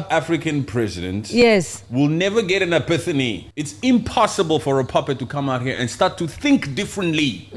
African president Yes. will never get an epiphany. It's impossible for a puppet to come out here and start to think differently.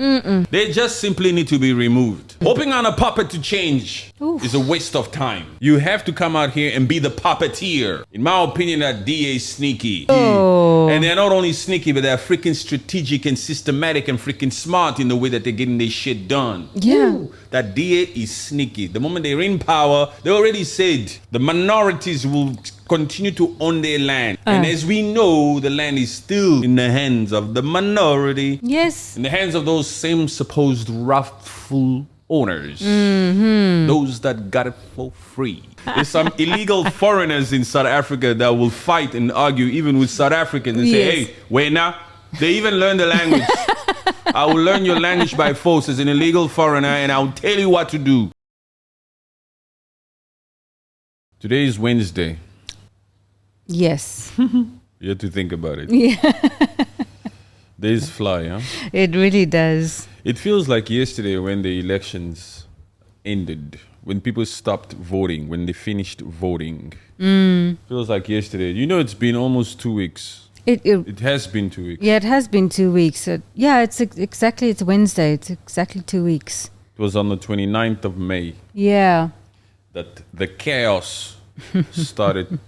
They just simply need to be removed. Hoping on a puppet to change is a waste of time. You have to come out here and be the puppeteer. In my opinion, that DA is sneaky. And they're not only sneaky, but they're freaking strategic and systematic and freaking smart in the way that they're getting their shit done. Yeah. That DA is sneaky. The moment they're in power, they already said the minorities will continue to own their land. And as we know, the land is still in the hands of the minority. Yes. In the hands of those same supposed wrathful owners. Those that got it for free. There's some illegal foreigners in South Africa that will fight and argue even with South Africans and say, hey, wait now. They even learn the language. I will learn your language by force as an illegal foreigner and I'll tell you what to do. Today is Wednesday. Yes. You have to think about it. Yeah. Days fly, huh? It really does. It feels like yesterday when the elections ended, when people stopped voting, when they finished voting. Feels like yesterday. You know, it's been almost 2 weeks. It has been 2 weeks. Yeah, it has been 2 weeks. It's Wednesday. It's exactly 2 weeks. It was on the 29th of May. Yeah. That the chaos started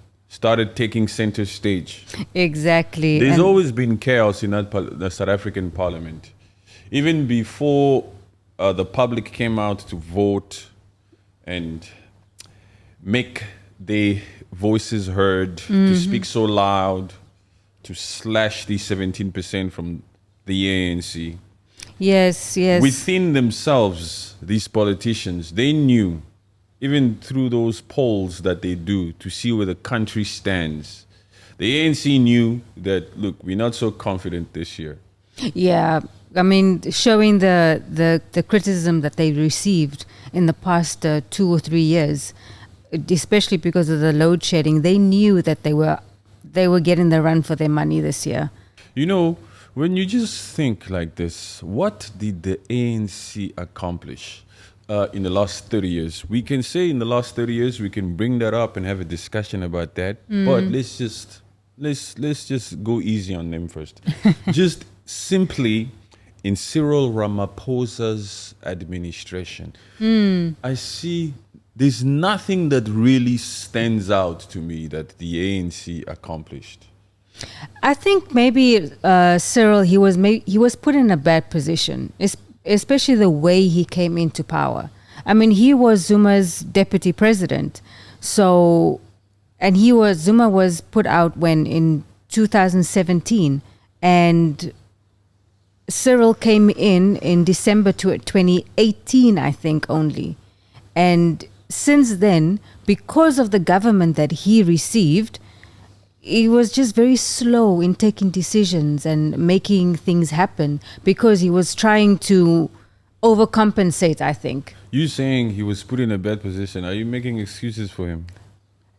taking center stage. Exactly. There's always been chaos in the South African parliament. Even before the public came out to vote and make their voices heard, to speak so loud, to slash the 17% from the ANC. Yes, yes. Within themselves, these politicians, they knew, even through those polls that they do to see where the country stands, the ANC knew that, look, we're not so confident this year. Yeah, I mean, showing the criticism that they received in the past 2 or 3 years, especially because of the load shedding, they knew that they were getting the run for their money this year. You know, when you just think like this, what did the ANC accomplish in the last 30 years? We can say in the last 30 years, we can bring that up and have a discussion about that. But let's just go easy on them first. Just simply in Cyril Ramaphosa's administration, I see there's nothing that really stands out to me that the ANC accomplished. I think maybe Cyril, he was put in a bad position, especially the way he came into power. I mean, he was Zuma's deputy president, Zuma was put out in 2017, and Cyril came in December 2018, I think only, and since then, because of the government that he received, he was just very slow in taking decisions and making things happen because he was trying to overcompensate, I think. You saying he was put in a bad position, are you making excuses for him?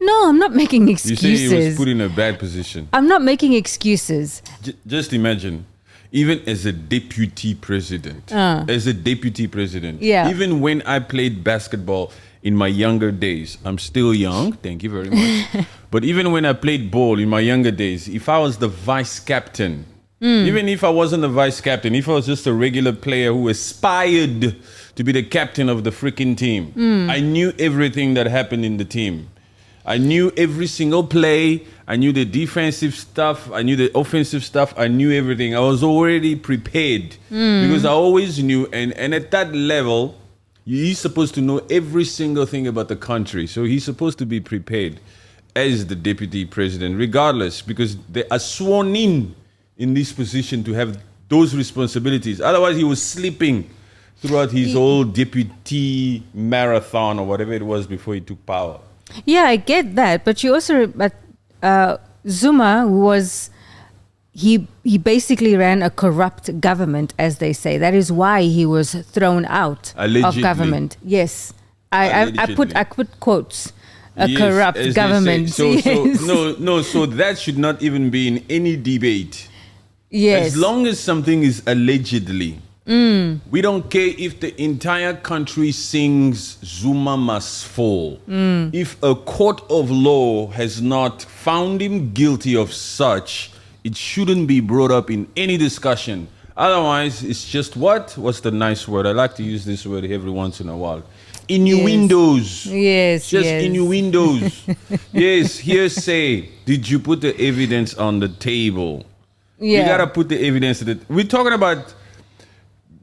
No, I'm not making excuses. You say he was put in a bad position. I'm not making excuses. Just imagine, even as a deputy president, even when I played basketball in my younger days, I'm still young, thank you very much. But even when I played ball in my younger days, if I was the vice captain, even if I wasn't the vice captain, if I was just a regular player who aspired to be the captain of the freaking team, I knew everything that happened in the team. I knew every single play. I knew the defensive stuff. I knew the offensive stuff. I knew everything. I was already prepared because I always knew. And at that level, he's supposed to know every single thing about the country. So he's supposed to be prepared as the deputy president, regardless, because they are sworn in this position to have those responsibilities. Otherwise, he was sleeping throughout his whole deputy marathon or whatever it was before he took power. Yeah, I get that. But you also, Zuma was, he basically ran a corrupt government, as they say. That is why he was thrown out of government. Yes, I put quotes. Corrupt government. So that should not even be in any debate. Yes. As long as something is allegedly, We don't care if the entire country sings Zuma must fall. If a court of law has not found him guilty of such, it shouldn't be brought up in any discussion. Otherwise, it's just what? What's the nice word? I like to use this word every once in a while. Innuendos. Yes, Just yes. innuendos. Yes, hearsay. Did you put the evidence on the table? Yeah. You gotta put the evidence. We're talking about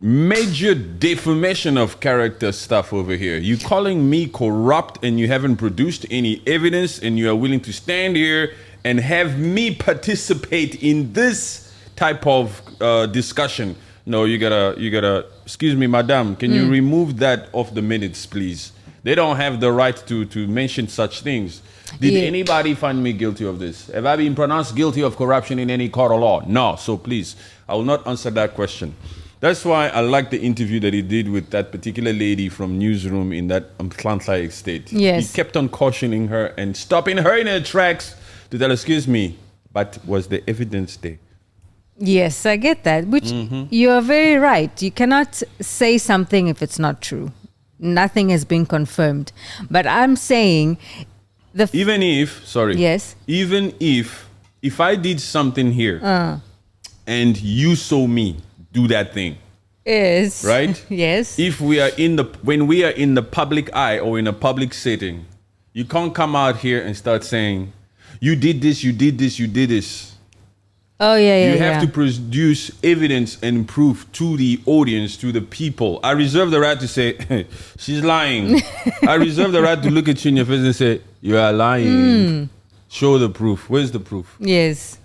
major defamation of character stuff over here. You calling me corrupt and you haven't produced any evidence, and you are willing to stand here and have me participate in this type of discussion. No, you gotta, excuse me, madam, can you remove that off the minutes, please? They don't have the right to mention such things. Did anybody find me guilty of this? Have I been pronounced guilty of corruption in any court of law? No, so please, I will not answer that question. That's why I like the interview that he did with that particular lady from Newsroom in that Atlanta estate. Yes. He kept on cautioning her and stopping her in her tracks to tell her, excuse me, but was the evidence there? Yes, I get that. Which you are very right. You cannot say something if it's not true. Nothing has been confirmed. But I'm saying Even if I did something here and you saw me do that thing, yes, right? Yes. If when we are in the public eye or in a public setting, you can't come out here and start saying, you did this, you did this, you did this. Oh, yeah. You have to produce evidence and proof to the audience, to the people. I reserve the right to say, she's lying. I reserve the right to look at you in your face and say, you are lying. Show the proof. Where's the proof? Yes.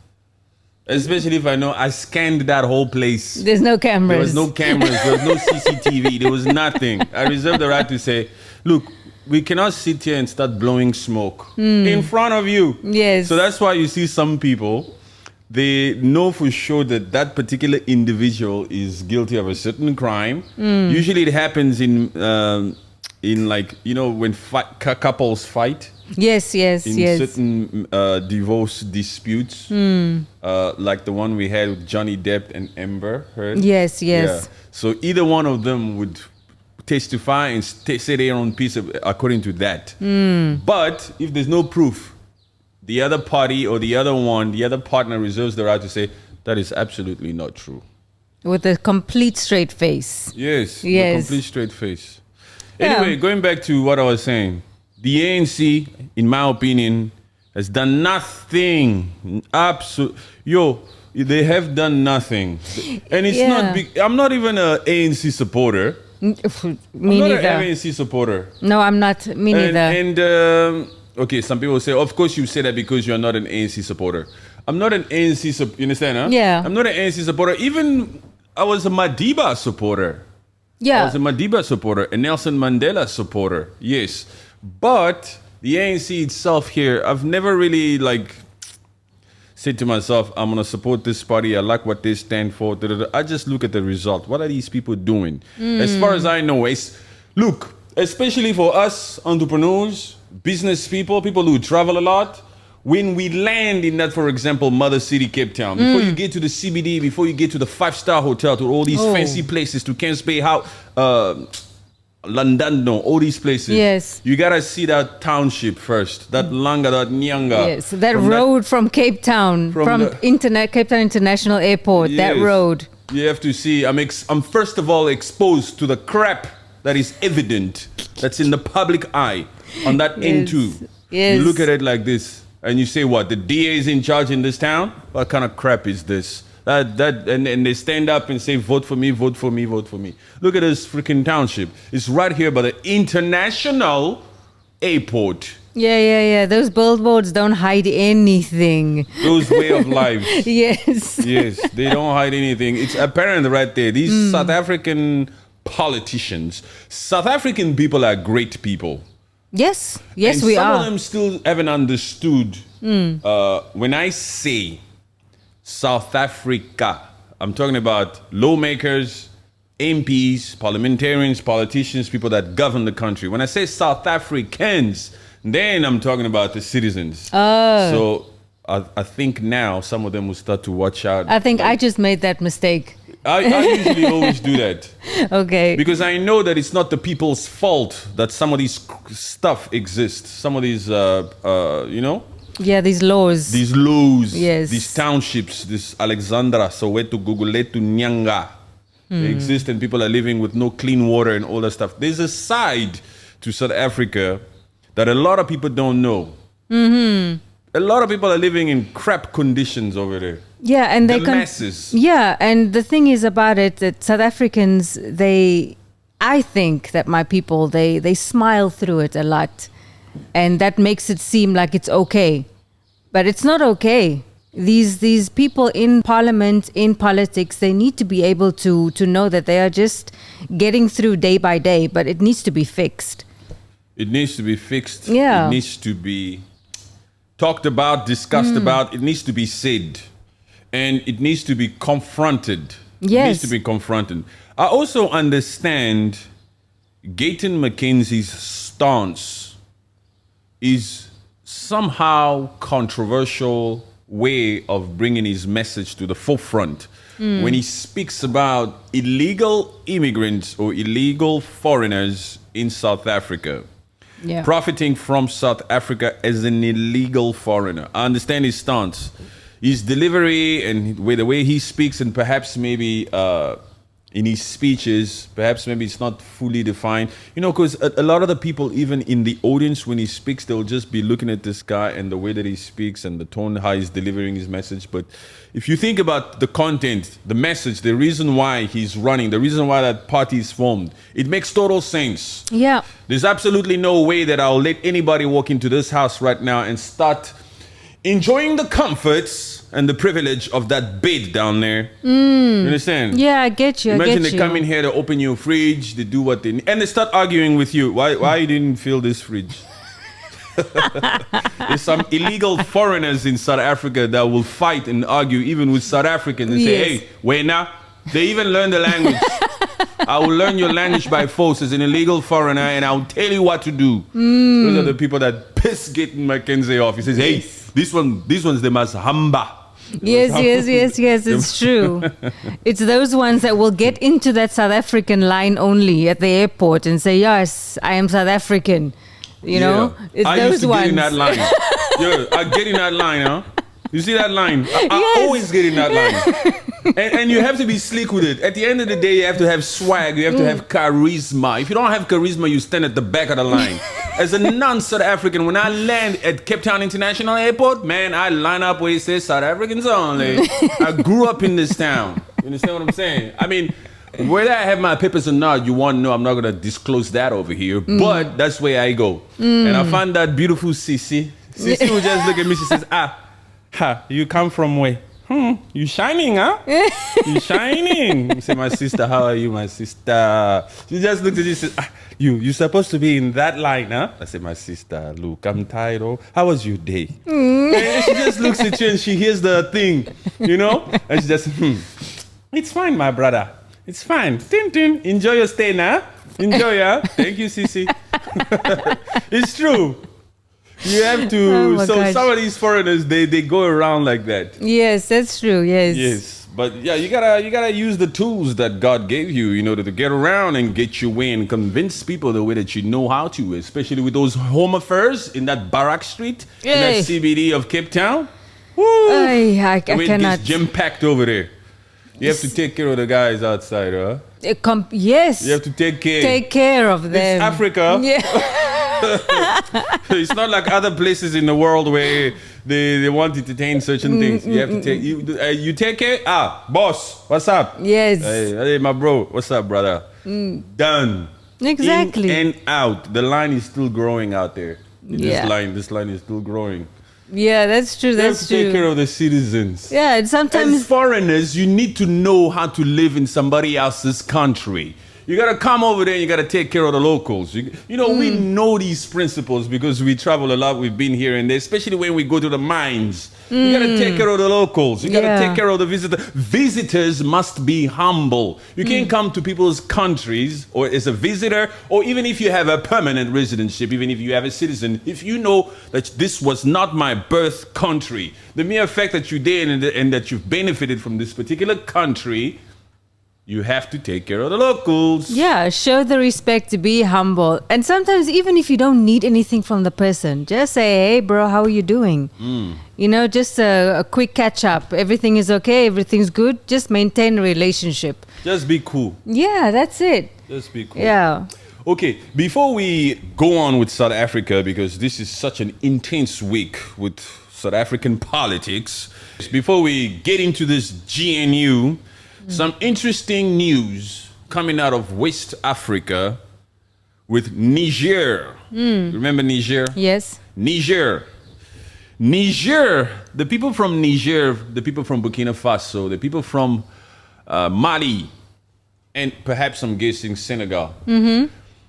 Especially if I know I scanned that whole place. There's no cameras. There was no cameras. There was no CCTV. There was nothing. I reserve the right to say, look, we cannot sit here and start blowing smoke in front of you. Yes. So that's why you see some people, they know for sure that that particular individual is guilty of a certain crime. Usually it happens in like, you know, when couples fight. Yes. In certain divorce disputes, like the one we had with Johnny Depp and Amber Heard. Yes. Yeah. So either one of them would testify and say their own piece according to that. But if there's no proof, the other party or the other partner reserves the right to say, that is absolutely not true. With a complete straight face. Yes. A complete straight face. Anyway, going back to what I was saying, the ANC, in my opinion, has done nothing. They have done nothing. And it's not big. I'm not even an ANC supporter. Me I'm not neither. an ANC supporter. No, I'm not. Me neither. And okay, some people say, of course you say that because you're not an ANC supporter. I'm not an ANC supporter. You understand, huh? Yeah. I'm not an ANC supporter. Even I was a Madiba supporter. Yeah. I was a Madiba supporter, a Nelson Mandela supporter. Yes. But the ANC itself here, I've never really said to myself, I'm going to support this party. I like what they stand for. I just look at the result. What are these people doing? As far as I know, look, especially for us entrepreneurs, business people who travel a lot, when we land in that, for example, Mother City, Cape Town, before you get to the CBD, before you get to the 5-star hotel, to all these fancy places, to Kents Bay House, London, all these places. Yes. You gotta see that township first. That Langa, that Nyanga. Yes, that road from Cape Town, from Cape Town International Airport, that road. You have to see, I'm first of all exposed to the crap that is evident, that's in the public eye on that N2. Yes. You look at it like this and you say, what, the DA is in charge in this town? What kind of crap is this? And they stand up and say, vote for me, vote for me, vote for me. Look at this freaking township. It's right here by the international airport. Yeah. Those billboards don't hide anything. Those way of lives. Yes. Yes, they don't hide anything. It's apparent right there. These South African politicians, South African people are great people. Yes, And we some are. of them still haven't understood. When I say South Africa, I'm talking about lawmakers, MPs, parliamentarians, politicians, people that govern the country. When I say South Africans, then I'm talking about the citizens. So I think now some of them will start to watch out. I think I just made that mistake. I usually always do that. Okay. Because I know that it's not the people's fault that some of these stuff exists. Some of these, Yeah, these laws. these laws, Yes. these townships, this Alexandra, Soweto, Guguletu, Nyanga, they exist and people are living with no clean water and all that stuff. There's a side to South Africa that a lot of people don't know. A lot of people are living in crap conditions over there. Yeah, and The they masses. Yeah, and the thing is about it that South Africans, I think that my people, they smile through it a lot, and that makes it seem like it's okay, but it's not okay. These people in parliament, in politics, they need to be able to know that they are just getting through day by day, but it needs to be fixed. It needs to be fixed. Yeah. It needs to be talked about, discussed about. It needs to be said. And it needs to be confronted. It needs Yes. to be confronted. I also understand Gayton McKenzie's stance is somehow controversial way of bringing his message to the forefront. When he speaks about illegal immigrants or illegal foreigners in South Africa, Yeah. profiting from South Africa as an illegal foreigner. I understand his stance, his delivery, and the way he speaks, and perhaps maybe in his speeches, perhaps maybe it's not fully defined. Because a lot of the people, even in the audience, when he speaks, they'll just be looking at this guy and the way that he speaks and the tone, how he's delivering his message. But if you think about the content, the message, the reason why he's running, the reason why that party is formed, it makes total sense. Yeah. There's absolutely no way that I'll let anybody walk into this house right now and start enjoying the comforts and the privilege of that bed down there. You understand? Yeah, I get you. Imagine I get they you. come in here, they open your fridge, they do what they need, and they start arguing with you. Why you didn't fill this fridge? There's some illegal foreigners in South Africa that will fight and argue even with South Africans and say, Yes. hey, wait now. They even learn the language. I will learn your language by force as an illegal foreigner, and I'll tell you what to do. Those are the people that piss Gayton McKenzie off. He says, hey, these ones they must hamba. Yes, it's true. It's those ones that will get into that South African line only at the airport and say, yes, I am South African. You know? It's I those used to ones. get in that line. I get in that line, huh? You see that line? I Yes. always get in that line. And you have to be slick with it. At the end of the day, you have to have swag. You have to have charisma. If you don't have charisma, you stand at the back of the line. As a non-South African, when I land at Cape Town International Airport, man, I line up where it says South Africans only. I grew up in this town. You understand what I'm saying? I mean, whether I have my papers or not, you want to know, I'm not going to disclose that over here. But that's where I go. And I find that beautiful Sissy. Sissy will just look at me. She says, you come from where? You shining, huh? You shining. I say, my sister, how are you, my sister? She just looked at me and says, you're supposed to be in that line, huh? I said, my sister, look, I'm tired. Oh, how was your day? And she just looks at you and she hears the thing, And she just, it's fine, my brother. It's fine. Tin, tin. Enjoy your stay now. Enjoy, yeah? Thank you, Sissy. It's true. You have to. Oh my So gosh. some of these foreigners, they go around like that. Yes, that's true. Yes. Yes, but yeah, you gotta use the tools that God gave you, to get around and get your way and convince people the way that you know how to, especially with those home affairs in that Barrack Street, in Hey. that CBD of Cape Town. Woo! I The way it cannot. gets jam packed over there. You have to take care of the guys outside, huh? Yes. You have to take care. Take care of them. It's Africa. Yeah. It's not like other places in the world where they want to entertain certain things. You have to take you take care. Boss, what's up? Yes. Hey, my bro, what's up, brother? Done. Exactly. In and out. The line is still growing out there. Yeah. This line is still growing. Yeah, that's true. You have That's to take care true. of the citizens. Yeah, and As sometimes. foreigners, you need to know how to live in somebody else's country. You gotta come over there and you gotta take care of the locals. We know these principles because we travel a lot. We've been here and there, especially when we go to the mines. You gotta take care of the locals. You gotta Yeah. take care of the visitors. Visitors must be humble. You can't come to people's countries or as a visitor, or even if you have a permanent residency, even if you have a citizen, if you know that this was not my birth country, the mere fact that you're there and that you've benefited from this particular country, you have to take care of the locals. Yeah, show the respect, to be humble. And sometimes even if you don't need anything from the person, just say, hey bro, how are you doing? You know, just a quick catch up. Everything is okay, everything's good. Just maintain a relationship. Just be cool. Yeah, that's it. Just be cool. Yeah. Okay, before we go on with South Africa, because this is such an intense week with South African politics, before we get into this GNU, some interesting news coming out of West Africa with Niger. Remember Niger? Yes. Niger, the people from Niger, the people from Burkina Faso, the people from Mali, and perhaps I'm guessing Senegal.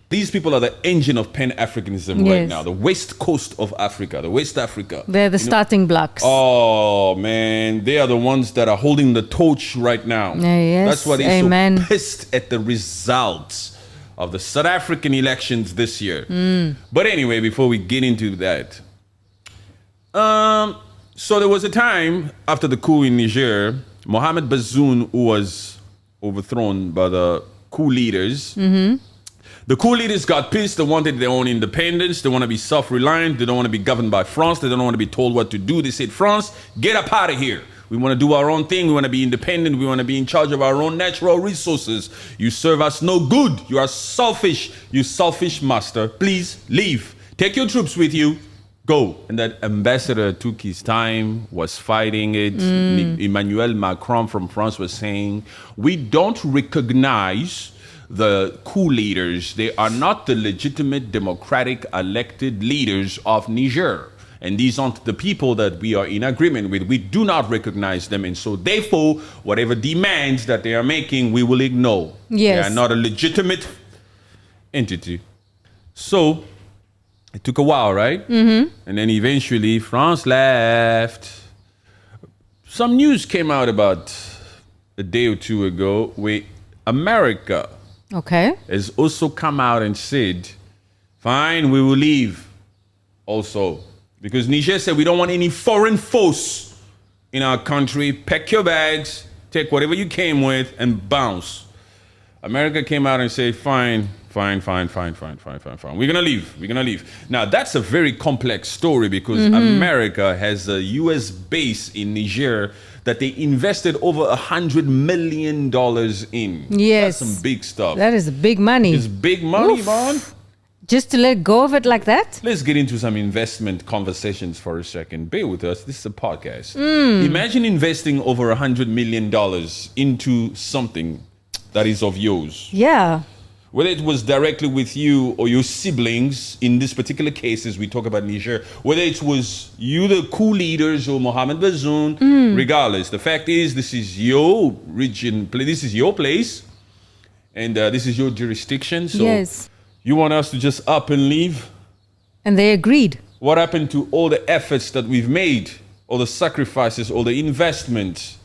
These people are the engine of Pan-Africanism right Yes. now. The west coast of Africa, the West Africa. They're the starting blocks. Oh man, they are the ones that are holding the torch right now. Yes, That's why they're amen. so pissed at the results of the South African elections this year. But anyway, before we get into that, so there was a time after the coup in Niger, Mohamed Bazoum, who was overthrown by the coup leaders. The coup leaders got pissed. They wanted their own independence. They want to be self-reliant. They don't want to be governed by France. They don't want to be told what to do. They said, France, get up out of here. We want to do our own thing. We want to be independent. We want to be in charge of our own natural resources. You serve us no good. You are selfish. You selfish master. Please leave. Take your troops with you. Go. And that ambassador took his time, was fighting it. Emmanuel Macron from France was saying, we don't recognize the coup leaders. They are not the legitimate democratic elected leaders of Niger. And these aren't the people that we are in agreement with. We do not recognize them. And so therefore, whatever demands that they are making, we will ignore. Yes. They are not a legitimate entity. So it took a while, right? And then eventually France left. Some news came out about a day or two ago where America Okay. has also come out and said, fine, we will leave also. Because Niger said we don't want any foreign force in our country. Pack your bags, take whatever you came with, and bounce. America came out and said, fine. We're gonna leave. Now that's a very complex story because America has a US base in Niger that they invested over $100 million in. Yes. That's some big stuff. That is big money. It's big money, Oof. man. Just to let go of it like that? Let's get into some investment conversations for a second. Bear with us. This is a podcast. Imagine investing over $100 million into something that is of yours. Yeah. Whether it was directly with you or your siblings, in this particular case, as we talk about Niger, whether it was you, the coup leaders, or Mohamed Bazoum, regardless, the fact is this is your region, this is your place, and this is your jurisdiction. So Yes. you want us to just up and leave? And they agreed. What happened to all the efforts that we've made, all the sacrifices, all the investments,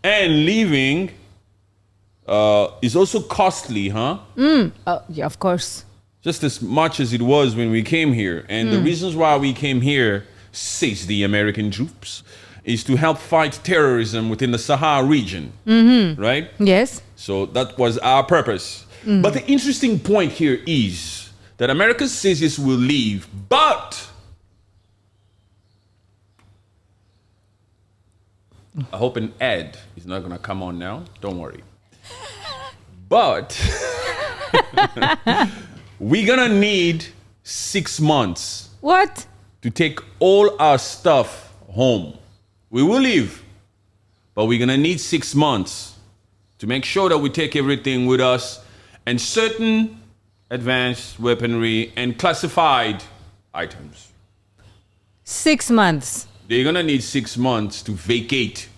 and leaving is also costly, huh? Yeah, of course. Just as much as it was when we came here. And the reasons why we came here, says the American troops, is to help fight terrorism within the Sahara region, right? Yes. So that was our purpose. But the interesting point here is that America says yes, we'll leave, but I hope an ad is not going to come on now. Don't worry. But we're going to need 6 months What? to take all our stuff home. We will leave, but we're going to need 6 months to make sure that we take everything with us and certain advanced weaponry and classified items. 6 months. They're going to need 6 months to vacate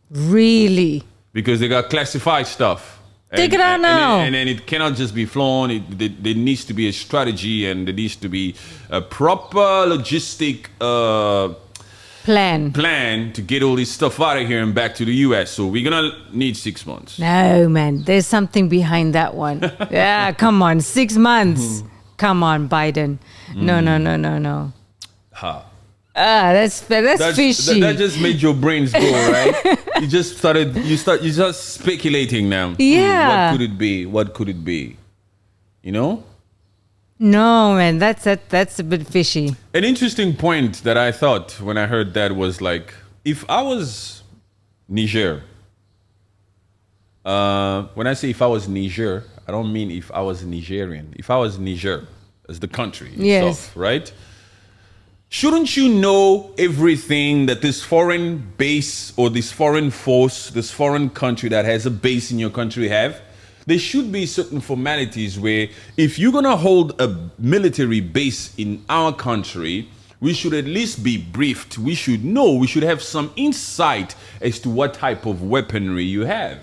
Really? because they got classified stuff. Take it out now. And then it cannot just be flown. There needs to be a strategy and there needs to be a proper logistic plan to get all this stuff out of here and back to the US. So we're going to need 6 months. No, man. There's something behind that one. Yeah, come on. 6 months. Come on, Biden. No. Ha. That's fishy. That just made your brains go, right? You just speculating now. Yeah. What could it be? What could it be? You know? No, man, that's a bit fishy. An interesting point that I thought when I heard that was like, if I was Niger, when I say if I was Niger, I don't mean if I was Nigerian. If I was Niger as the country itself, right? Shouldn't you know everything that this foreign base or this foreign force, this foreign country that has a base in your country have? There should be certain formalities where if you're going to hold a military base in our country, we should at least be briefed. We should know, we should have some insight as to what type of weaponry you have.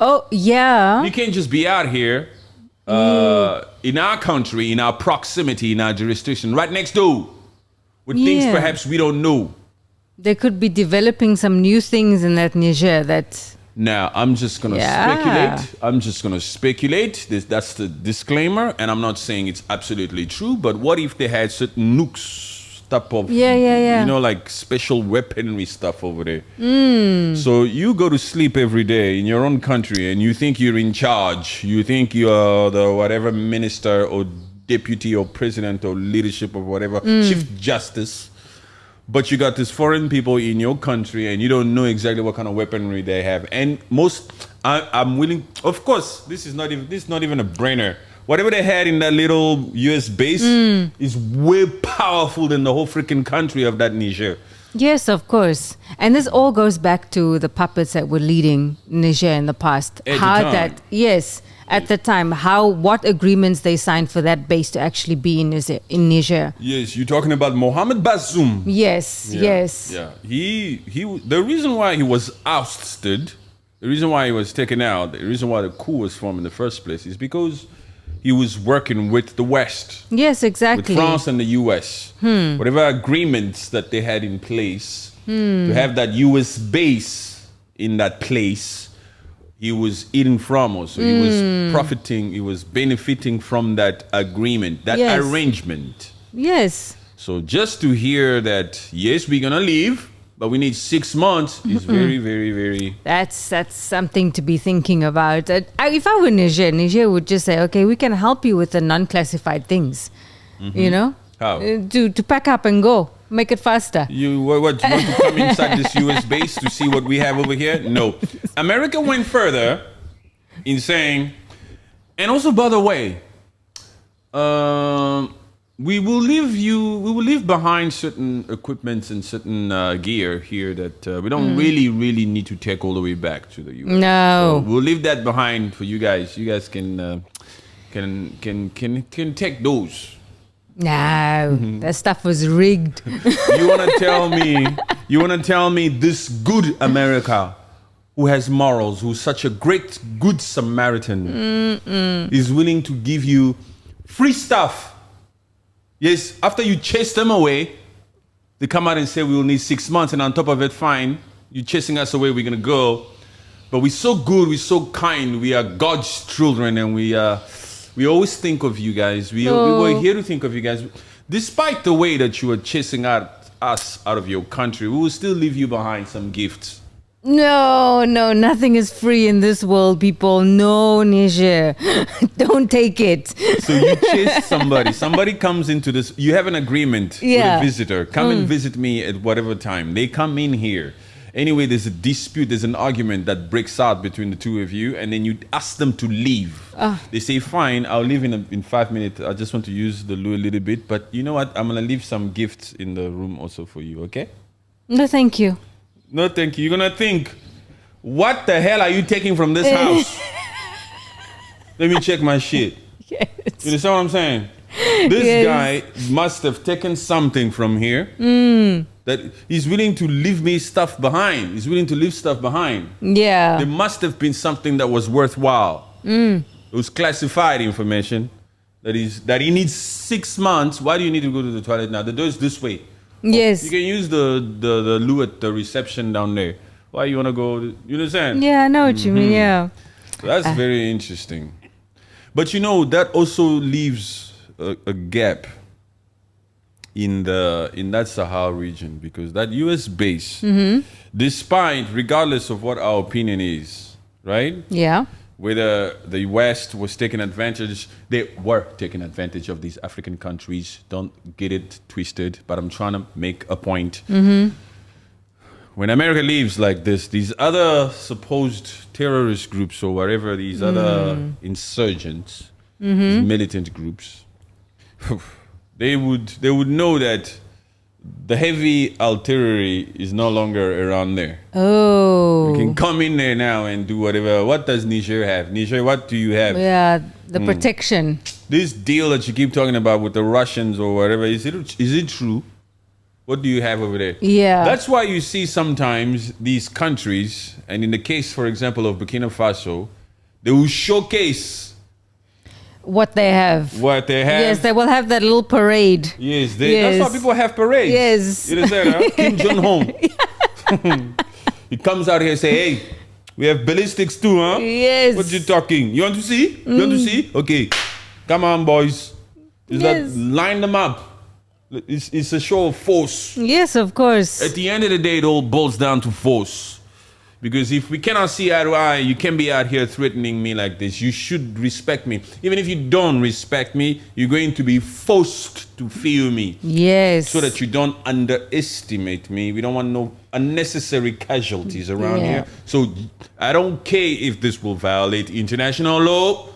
Oh, yeah. You can't just be out here in our country, in our proximity, in our jurisdiction, right next door, with things perhaps we don't know. They could be developing some new things in that Niger that... Now, I'm just going to speculate. I'm just going to speculate. That's the disclaimer. And I'm not saying it's absolutely true. But what if they had certain nukes type of, you know, like special weaponry stuff over there? So you go to sleep every day in your own country and you think you're in charge. You think you're the whatever minister or deputy or president or leadership or whatever, chief justice. But you got these foreign people in your country and you don't know exactly what kind of weaponry they have. And I'm willing, of course, this is not even a brainer. Whatever they had in that little US base is way powerful than the whole freaking country of that Niger. Yes, of course. And this all goes back to the puppets that were leading Niger in the past. At the time, what agreements they signed for that base to actually be in Niger. Yes, you're talking about Mohamed Bazoum. Yes. Yeah. The reason why he was ousted, the reason why he was taken out, the reason why the coup was formed in the first place is because he was working with the West. Yes, exactly. With France and the US. Whatever agreements that they had in place to have that US base in that place, he was eating from us. So he was profiting, he was benefiting from that agreement, that arrangement. Yes. So just to hear that, yes, we're going to leave, but we need 6 months is very, very, very... That's something to be thinking about. If I were Niger would just say, okay, we can help you with the non-classified things. You know? How? To pack up and go. Make it faster. You want to come inside this US base to see what we have over here? No. America went further in saying, and also, by the way, we will leave behind certain equipments and certain gear here that we don't really need to take all the way back to the US. No. So we'll leave that behind for you guys. You guys can take those. No, that stuff was rigged. You want to tell me this good America who has morals, who's such a good Samaritan, is willing to give you free stuff. Yes, after you chase them away, they come out and say we will need 6 months, and on top of it, fine, you're chasing us away, we're going to go. But we're so good, we're so kind, we are God's children, and we always think of you guys. We were here to think of you guys. Despite the way that you were chasing us out of your country, we will still leave you behind some gifts. No, nothing is free in this world, people. No, Niger. Don't take it. So you chase somebody. Somebody comes into this. You have an agreement with a visitor. Come and visit me at whatever time. They come in here. Anyway, there's a dispute, there's an argument that breaks out between the two of you, and then you ask them to leave. They say, fine, I'll leave in 5 minutes. I just want to use the loo a little bit, but you know what? I'm going to leave some gifts in the room also for you, okay? No, thank you. No, thank you. You're going to think, what the hell are you taking from this house? Let me check my shit. Yes. You understand what I'm saying? This guy must have taken something from here. That he's willing to leave me stuff behind. He's willing to leave stuff behind. Yeah. There must have been something that was worthwhile. It was classified information that he needs 6 months. Why do you need to go to the toilet now? The door is this way. Yes. You can use the loo at the reception down there. Why you want to go? You understand? Yeah, I know what you mean, yeah. So that's very interesting. But you know, that also leaves a gap in that Sahel region, because that U.S. base, despite, regardless of what our opinion is, right? Yeah. Whether the West was taking advantage, they were taking advantage of these African countries. Don't get it twisted, but I'm trying to make a point. When America leaves like this, these other supposed terrorist groups or whatever, these other insurgents, these militant groups, they would know that the heavy artillery is no longer around there. Oh. You can come in there now and do whatever. What does Niger have? Niger, what do you have? Yeah, the protection. This deal that you keep talking about with the Russians or whatever, is it true? What do you have over there? Yeah. That's why you see sometimes these countries, and in the case, for example, of Burkina Faso, they will showcase What they have. Yes, they will have that little parade. Yes, that's why people have parades. Yes. You understand, huh? Kim Jong-un. He comes out here and say, hey, we have ballistics too, huh? Yes. What you talking? You want to see? You want to see? Okay. Come on, boys. Line them up. It's a show of force. Yes, of course. At the end of the day, it all boils down to force. Because if we cannot see eye to eye, you can't be out here threatening me like this. You should respect me. Even if you don't respect me, you're going to be forced to feel me. Yes. So that you don't underestimate me. We don't want no unnecessary casualties around here. So I don't care if this will violate international law.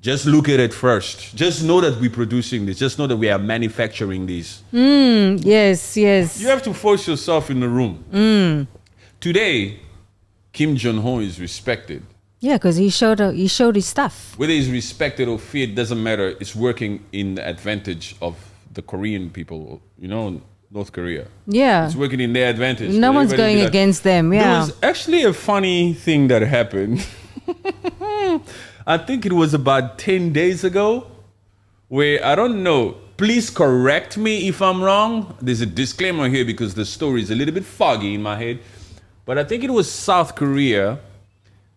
Just look at it first. Just know that we're producing this. Just know that we are manufacturing this. Yes. You have to force yourself in the room. Today, Kim Jong-un is respected. Yeah, because he showed his stuff. Whether he's respected or feared doesn't matter. It's working in the advantage of the Korean people, North Korea. Yeah. It's working in their advantage. No one's going against them, yeah. There was actually a funny thing that happened. I think it was about 10 days ago, where, I don't know, please correct me if I'm wrong. There's a disclaimer here because the story is a little bit foggy in my head. But I think it was South Korea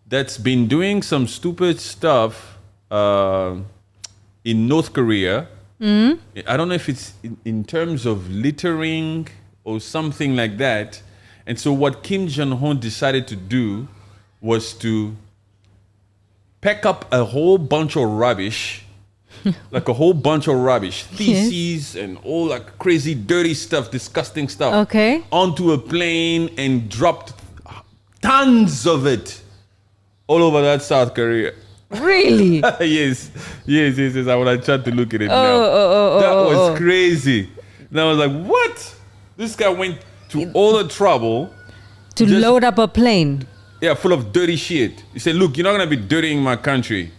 that's been doing some stupid stuff in North Korea. I don't know if it's in terms of littering or something like that. And so what Kim Jong-un decided to do was to pack up a whole bunch of rubbish, feces and all like crazy, dirty stuff, disgusting stuff, onto a plane and dropped tons of it all over that South Korea. Really? Yes. I would have tried to look at it now. That was crazy. And I was like, what? This guy went to all the trouble to load up a plane. Yeah, full of dirty shit. He said, look, you're not going to be dirtying my country.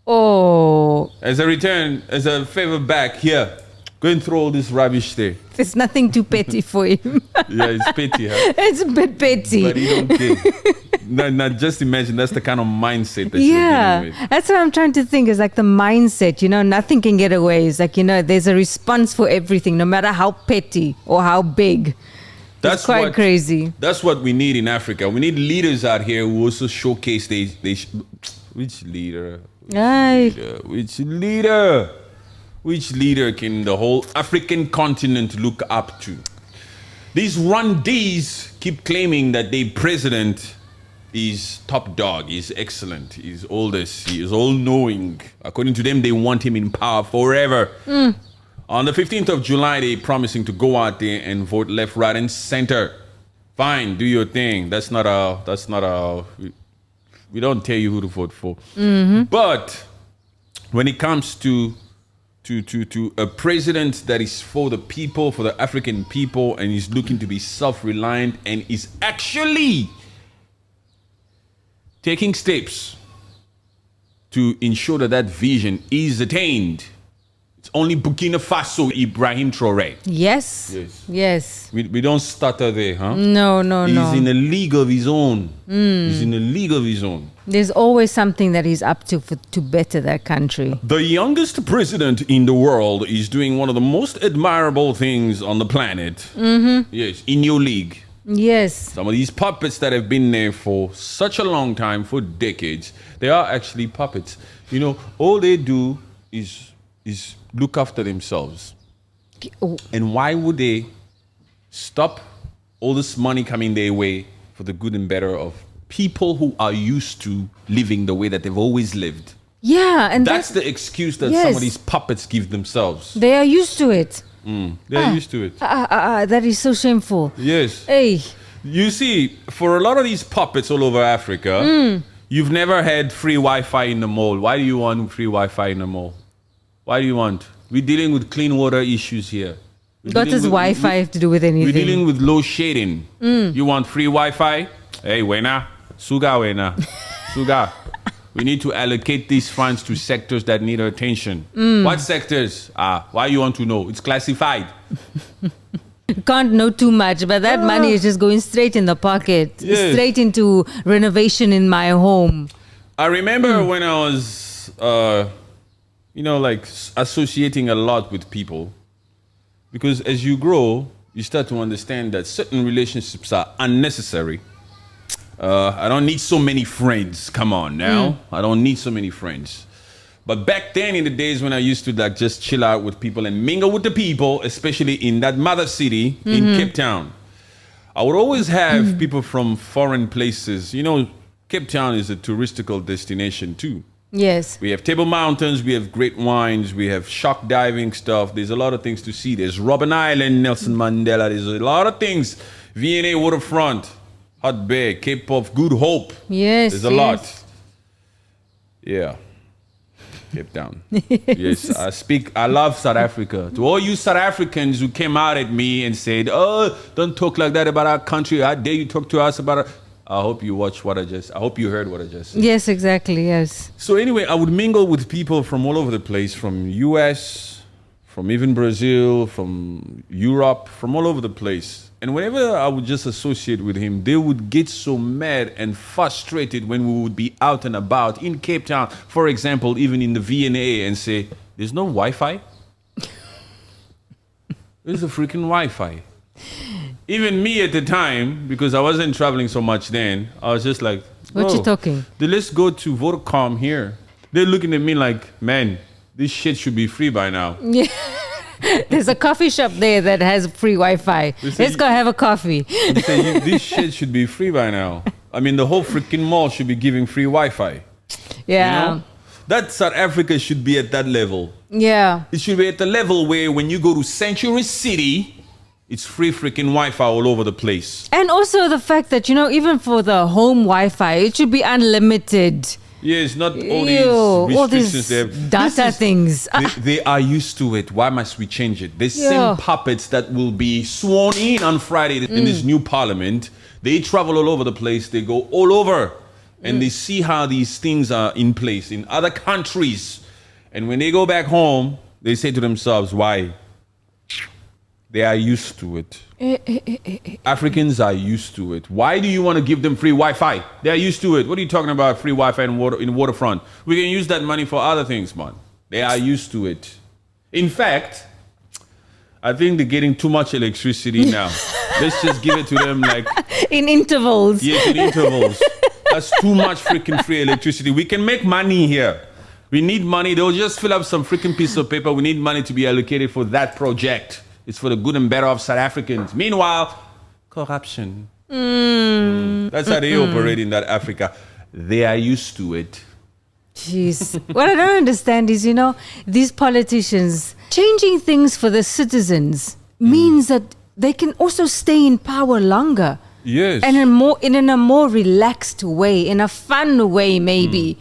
Oh. As a return, as a favor back, here, go and throw all this rubbish there. There's nothing too petty for him. Yeah, it's petty, huh? It's a bit petty. But he don't care. Now, just imagine that's the kind of mindset that you're dealing with. That's what I'm trying to think is like the mindset, nothing can get away. It's like, there's a response for everything, no matter how petty or how big. That's quite crazy. That's what we need in Africa. We need leaders out here who also showcase which leader? Which leader can the whole African continent look up to? These Rwandese keep claiming that their president is top dog, he's excellent, he's all this, he is all-knowing. According to them, they want him in power forever. On the 15th of July, they're promising to go out there and vote left, right, and center. Fine, do your thing. That's not our. We don't tell you who to vote for. But when it comes to a president that is for the people, for the African people, and is looking to be self-reliant and is actually taking steps to ensure that vision is attained, it's only Burkina Faso, Ibrahim Troare. Yes. We don't stutter there, huh? No. He's in a league of his own. He's in a league of his own. There's always something that he's up to better that country. The youngest president in the world is doing one of the most admirable things on the planet. Yes, in your league. Yes. Some of these puppets that have been there for such a long time, for decades, they are actually puppets. All they do is look after themselves. And why would they stop all this money coming their way for the good and better of people who are used to living the way that they've always lived? Yeah, and That's the excuse that some of these puppets give themselves. They are used to it. They're used to it. That is so shameful. Yes. Hey. You see, for a lot of these puppets all over Africa, you've never had free Wi-Fi in the mall. Why do you want free Wi-Fi in the mall? Why do you want? We're dealing with clean water issues here. What does Wi-Fi have to do with anything? We're dealing with low shading. You want free Wi-Fi? Hey, wena. Suga wena. Suga. We need to allocate these funds to sectors that need our attention. What sectors? Why you want to know? It's classified. You can't know too much, but that money is just going straight in the pocket, Yes. straight into renovation in my home. I remember when I was, associating a lot with people. Because as you grow, you start to understand that certain relationships are unnecessary. I don't need so many friends. Come on now. I don't need so many friends. But back then in the days when I used to just chill out with people and mingle with the people, especially in that mother city in Cape Town, I would always have people from foreign places. You know, Cape Town is a touristical destination too. Yes. We have Table Mountains, we have great wines, we have shark diving stuff. There's a lot of things to see. There's Robben Island, Nelson Mandela. There's a lot of things. V&A Waterfront, Hot Bay, Cape of Good Hope. Yes. There's a lot. Yeah. Cape Town. Yes, I love South Africa. To all you South Africans who came out at me and said, oh, don't talk like that about our country. How dare you talk to us about our... I hope you I hope you heard what I just said. Yes, exactly, yes. So anyway, I would mingle with people from all over the place, from US, from even Brazil, from Europe, from all over the place. And whenever I would just associate with him, they would get so mad and frustrated when we would be out and about in Cape Town, for example, even in the V&A, and say, there's no Wi-Fi? There's a freaking Wi-Fi. Even me at the time, because I wasn't traveling so much then, I was just like, What you talking? Let's go to Vodacom here. They're looking at me like, man, this shit should be free by now. Yeah. There's a coffee shop there that has free Wi-Fi. Let's go have a coffee. They say, this shit should be free by now. I mean, the whole freaking mall should be giving free Wi-Fi. Yeah. You know? That South Africa should be at that level. Yeah. It should be at the level where when you go to Century City, it's free freaking Wi-Fi all over the place. And also the fact that, even for the home Wi-Fi, it should be unlimited. Yes, not all these restrictions. All these data things. They are used to it. Why must we change it? The same puppets that will be sworn in on Friday in this new parliament, they travel all over the place. They go all over and they see how these things are in place in other countries. And when they go back home, they say to themselves, why? They are used to it. Africans are used to it. Why do you want to give them free Wi-Fi? They are used to it. What are you talking about, free Wi-Fi in waterfront? We can use that money for other things, man. They are used to it. In fact, I think they're getting too much electricity now. Let's just give it to them like... in intervals. Yes, in intervals. That's too much freaking free electricity. We can make money here. We need money. They'll just fill up some freaking piece of paper. We need money to be allocated for that project. It's for the good and better of South Africans. Meanwhile, corruption. That's how they operate in that Africa. They are used to it. Jeez. What I don't understand is, these politicians changing things for the citizens means that they can also stay in power longer. Yes. And in a more relaxed way, in a fun way, maybe,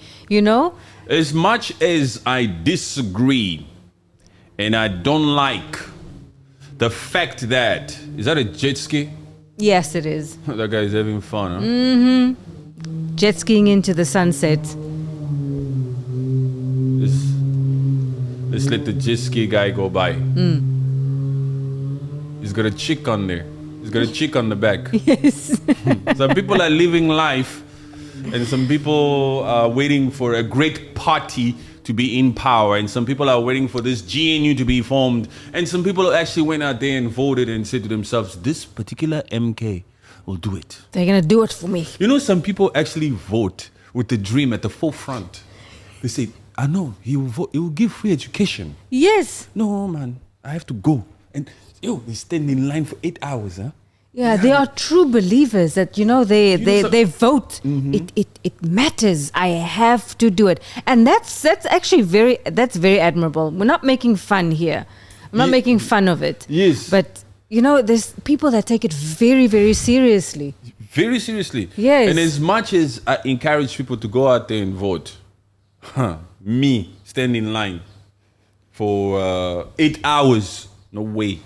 As much as I disagree and I don't like the fact that... Is that a jet ski? Yes, it is. That guy's having fun, huh? Jet skiing into the sunset. Let's let the jet ski guy go by. He's got a chick on there. He's got a chick on the back. Yes. Some people are living life, and some people are waiting for a great party to be in power, and some people are waiting for this GNU to be formed, and some people actually went out there and voted and said to themselves, this particular MK will do it. They're going to do it for me. Some people actually vote with the dream at the forefront. They say, I know, he will vote, he will give free education. Yes. No, man, I have to go And they stand in line for 8 hours, huh? Yeah, they are true believers that, they vote. It matters. I have to do it. And that's actually very admirable. We're not making fun here. I'm not making fun of it. Yes. But, there's people that take it very, very seriously. Very seriously. Yes. And as much as I encourage people to go out there and vote, me stand in line for 8 hours, no way.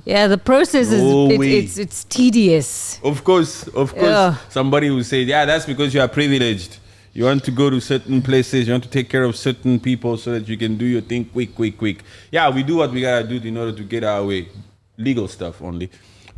Yeah, the process it's tedious. Of course. Yeah. Somebody will say, yeah, that's because you are privileged. You want to go to certain places. You want to take care of certain people so that you can do your thing quick. Yeah, we do what we gotta do in order to get our way. Legal stuff only.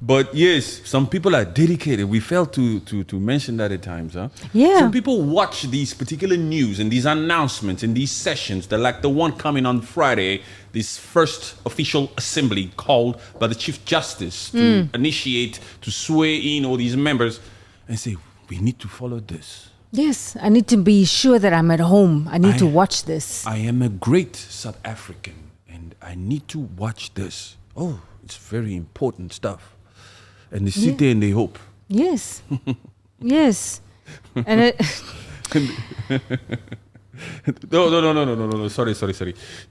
But yes, some people are dedicated. We failed to mention that at times, huh? Yeah. Some people watch these particular news and these announcements and these sessions. They're like the one coming on Friday, this first official assembly called by the Chief Justice to initiate, to swear in all these members and say, we need to follow this. Yes, I need to be sure that I'm at home. I need to watch this. I am a great South African and I need to watch this. Oh, it's very important stuff. And they sit there and they hope. Yes. Yes. And No. Sorry.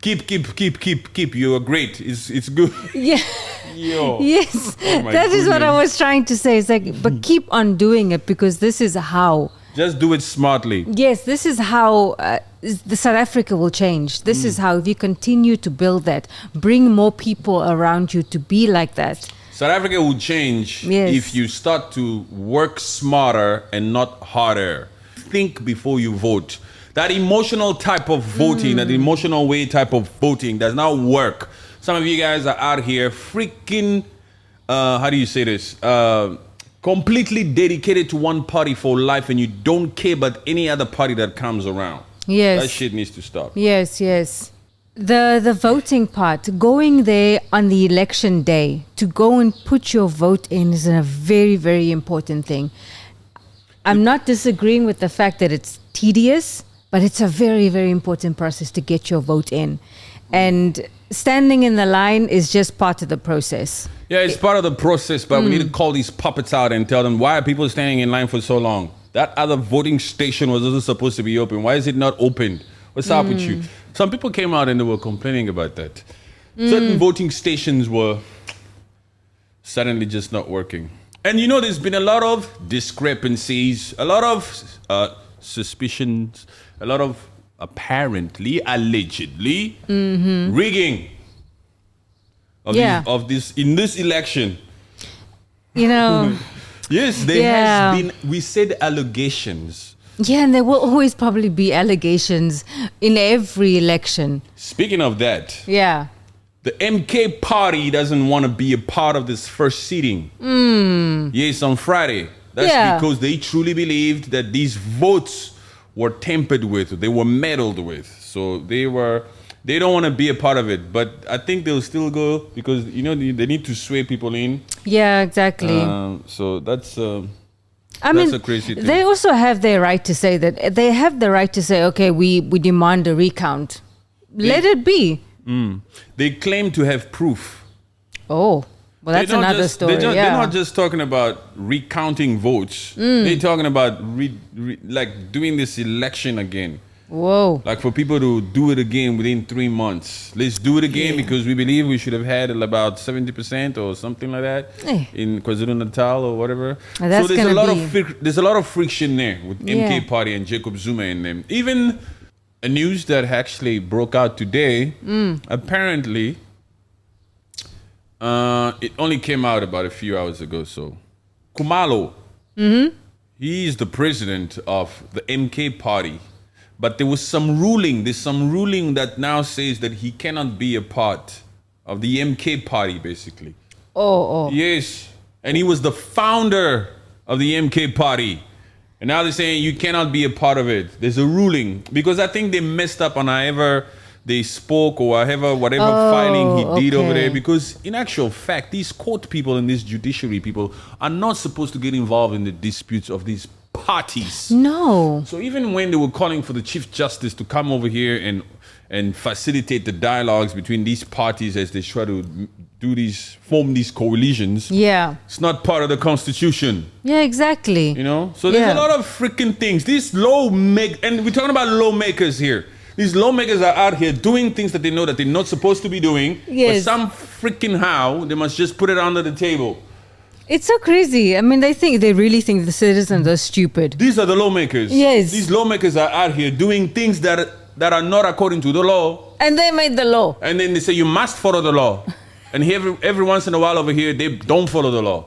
Keep. You are great. It's good. Yeah. Yo. Yes. Oh my That is what I goodness. was trying to say. It's like, but keep on doing it because this is how. Just do it smartly. Yes, this is how the South Africa will change. This is how, if you continue to build that, bring more people around you to be like that. South Africa will change if you start to work smarter and not harder. Think before you vote. That emotional type of voting, that emotional way type of voting does not work. Some of you guys are out here freaking, how do you say this? Completely dedicated to one party for life and you don't care about any other party that comes around. Yes. That shit needs to stop. Yes. The voting part, going there on the election day to go and put your vote in is a very, very important thing. I'm not disagreeing with the fact that it's tedious, but it's a very, very important process to get your vote in. And standing in the line is just part of the process. Yeah, it's part of the process, but we need to call these puppets out and tell them, why are people standing in line for so long? That other voting station was also supposed to be open. Why is it not open? What's up with you? Some people came out and they were complaining about that. Certain voting stations were suddenly just not working. And there's been a lot of discrepancies, a lot of suspicions, a lot of apparently, allegedly, rigging of this in this election. Yes, there has been, we said allegations. Yeah, and there will always probably be allegations in every election. Speaking of that, the MK party doesn't want to be a part of this first sitting. Yes, on Friday. That's because they truly believed that these votes were tampered with, they were meddled with. So they don't want to be a part of it. But I think they'll still go because, they need to sway people in. Yeah, exactly. So that's that's a crazy thing. They also have their right to say that. They have the right to say, okay, we demand a recount. Let it be. They claim to have proof. Oh, well, that's another story. They're not just talking about recounting votes. They're talking about doing this election again. Whoa. Like for people to do it again within 3 months. Let's do it again because we believe we should have had about 70% or something like that in KwaZulu-Natal or whatever. So there's a lot of friction there with MK Party and Jacob Zuma and them. Even a news that actually broke out today, apparently, it only came out about a few hours ago. So Kumalo, he's the president of the MK Party. But there's some ruling that now says that he cannot be a part of the MK party, basically. Oh. Yes. And he was the founder of the MK party. And now they're saying you cannot be a part of it. There's a ruling. Because I think they messed up on however they spoke or whatever filing he did over there. Because in actual fact, these court people and these judiciary people are not supposed to get involved in the disputes of these parties. No. So even when they were calling for the Chief Justice to come over here and facilitate the dialogues between these parties as they try to form these coalitions, Yeah. it's not part of the Constitution. Yeah, exactly. You know, so there's Yeah. a lot of freaking things. These and we're talking about lawmakers here. These lawmakers are out here doing things that they know that they're not supposed to be doing. Yes. But some freaking how they must just put it under the table. It's so crazy. I mean, they really think the citizens are stupid. These are the lawmakers. Yes. These lawmakers are out here doing things that are not according to the law. And they made the law. And then they say you must follow the law. And every once in a while over here, they don't follow the law.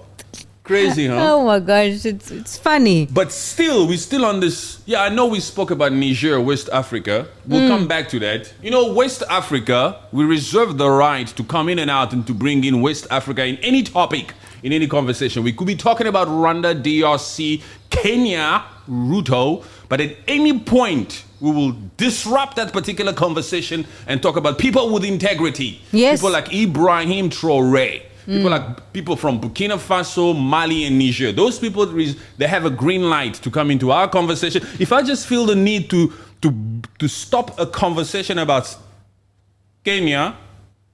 Crazy, huh? Oh my gosh, it's funny. But still, we're still on this. Yeah, I know we spoke about Niger, West Africa. We'll come back to that. You know, West Africa, we reserve the right to come in and out and to bring in West Africa in any topic, in any conversation. We could be talking about Rwanda, DRC, Kenya, Ruto, but at any point, we will disrupt that particular conversation and talk about people with integrity. Yes. People like Ibrahim Troare. People from Burkina Faso, Mali, and Niger. Those people, they have a green light to come into our conversation. If I just feel the need to stop a conversation about Kenya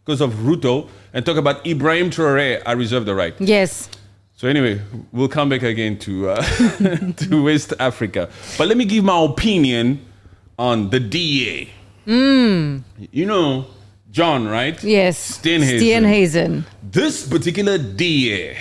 because of Ruto and talk about Ibrahim Troare, I reserve the right. Yes. So anyway, we'll come back again to to West Africa. But let me give my opinion on the DA. You know, John, right? Yes. Steenhuisen. Steenhuisen. This particular DA,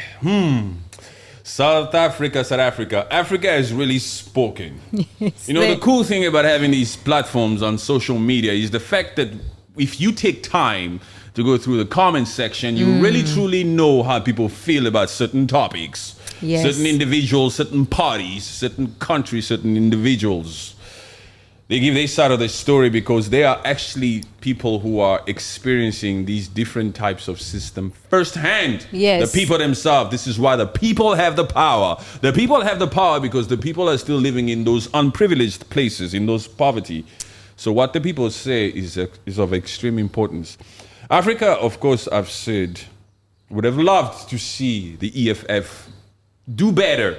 South Africa. Africa has really spoken. Yes, You know, the cool thing about having these platforms on social media is the fact that if you take time to go through the comment section, you really truly know how people feel about certain topics, Yes. certain individuals, certain parties, certain countries, certain individuals. They give their side of the story because they are actually people who are experiencing these different types of system firsthand. Yes. The people themselves. This is why the people have the power. The people have the power because the people are still living in those unprivileged places, in those poverty. So what the people say is of extreme importance. Africa, of course, I've said, would have loved to see the EFF do better.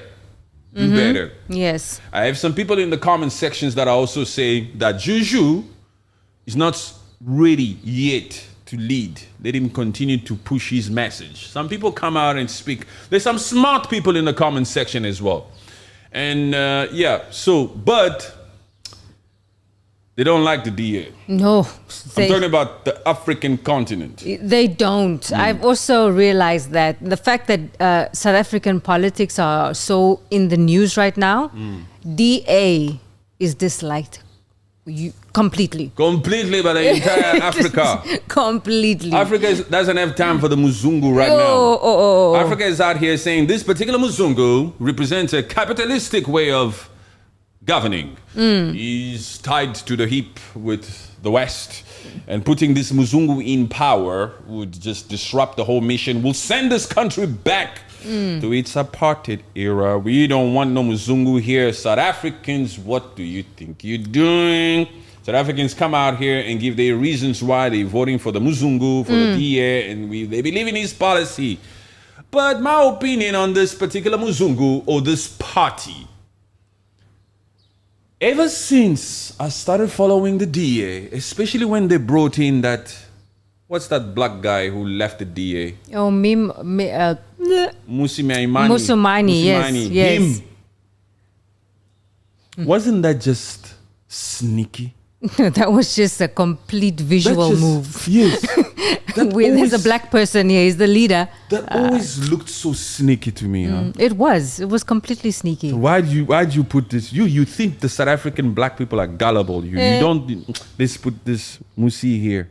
Do better. Yes. I have some people in the comment sections that are also saying that Juju is not ready yet to lead. Let him continue to push his message. Some people come out and speak. There's some smart people in the comment section as well. And but they don't like the DA. No. I'm talking about the African continent. They don't. I've also realized that the fact that South African politics are so in the news right now, DA is disliked completely. Completely by the entire Africa. Completely. Africa doesn't have time for the Muzungu right now. Africa is out here saying this particular Muzungu represents a capitalistic way of governing. He's tied to the hip with the West, and putting this Muzungu in power would just disrupt the whole mission, will send this country back to its apartheid era. We don't want no Muzungu here. South Africans, what do you think you're doing? South Africans come out here and give their reasons why they're voting for the Muzungu, for the DA, and they believe in his policy. But my opinion on this particular Muzungu or this party, ever since I started following the DA, especially when they brought in what's that black guy who left the DA? Oh, Musumani. Yes. Him. Wasn't that just sneaky? That was just a complete visual move. Yes. There's a black person here. He's the leader. That always looked so sneaky to me. Huh? It was completely sneaky. Why'd you put this? You think the South African black people are gullible. You don't. Let's put this Musi here.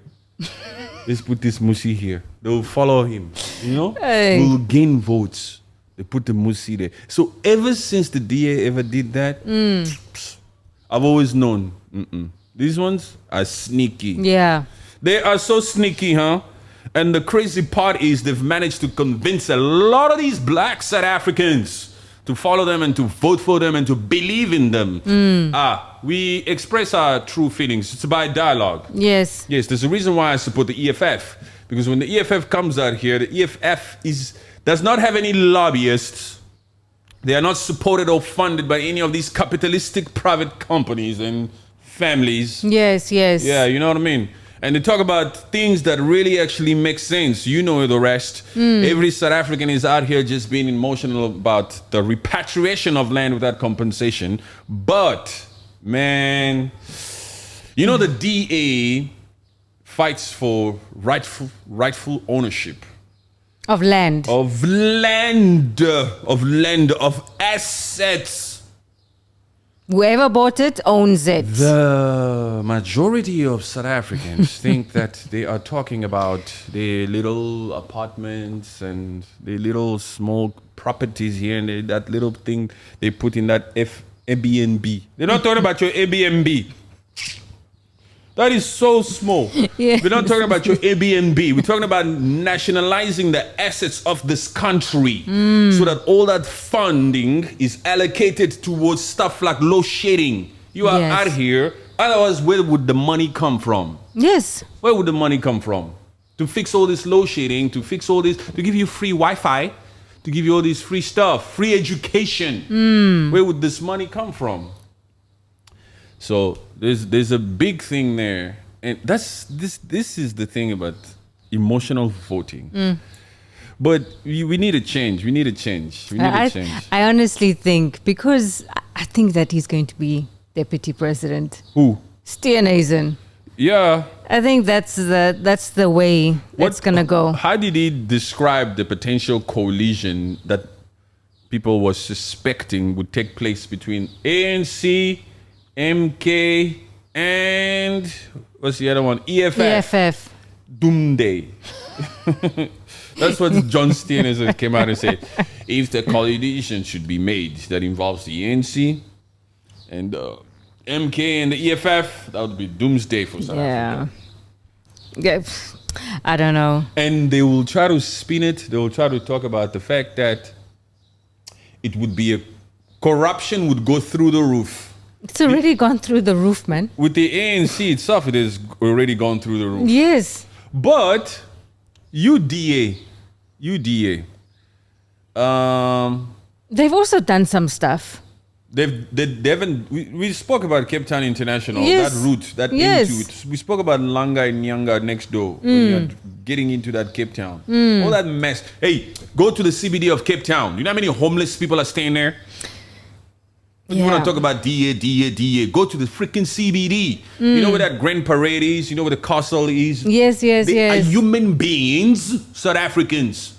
Let's put this Musi here. They'll follow him. You know? Hey. We'll gain votes. They put the Musi there. So ever since the DA ever did that, I've always known. These ones are sneaky. Yeah. They are so sneaky, huh? And the crazy part is they've managed to convince a lot of these black South Africans to follow them and to vote for them and to believe in them. We express our true feelings. It's by dialogue. Yes. Yes, there's a reason why I support the EFF. Because when the EFF comes out here, the EFF does not have any lobbyists. They are not supported or funded by any of these capitalistic private companies and families. Yes, yes. Yeah, you know what I mean? And they talk about things that really actually make sense. You know the rest. Every South African is out here just being emotional about the repatriation of land without compensation. But, man, you know the DA fights for rightful ownership. Of land. Of assets. Whoever bought it owns it. The majority of South Africans think that they are talking about their little apartments and their little small properties here and there, that little thing they put in that Airbnb. They're not talking about your Airbnb. That is so small. Yes. We're not talking about your Airbnb. We're talking about nationalizing the assets of this country so that all that funding is allocated towards stuff like load shedding. You are out here. Otherwise, where would the money come from? Yes. Where would the money come from? To fix all this load shedding, to fix all this, to give you free Wi-Fi, to give you all this free stuff, free education. Where would this money come from? So there's a big thing there, and this is the thing about emotional voting. But we need a change. We need a change. I honestly think, because I think that he's going to be deputy president. Who? Steenhuisen. Yeah. I think that's the way it's gonna go. How did he describe the potential coalition that people were suspecting would take place between ANC, MK, and what's the other one? EFF. Doomsday. That's what John Steenhuisen came out and said. If the coalition should be made that involves the ANC and MK and the EFF, that would be doomsday for South Africa. Yeah. I don't know. And they will try to spin it. They will try to talk about the fact that it would be corruption would go through the roof. It's already gone through the roof, man. With the ANC itself, it has already gone through the roof. Yes. But UDA, they've also done some stuff. they haven't. We spoke about Cape Town International, Yes. that route, that Yes. into it. We spoke about Langa and Nyanga next door when you're getting into that Cape Town. All that mess. Hey, go to the CBD of Cape Town. You know how many homeless people are staying there? You want to talk about DA, go to the freaking CBD. You know where that Grand Parade is? You know where the castle is? Yes. They are human beings, South Africans.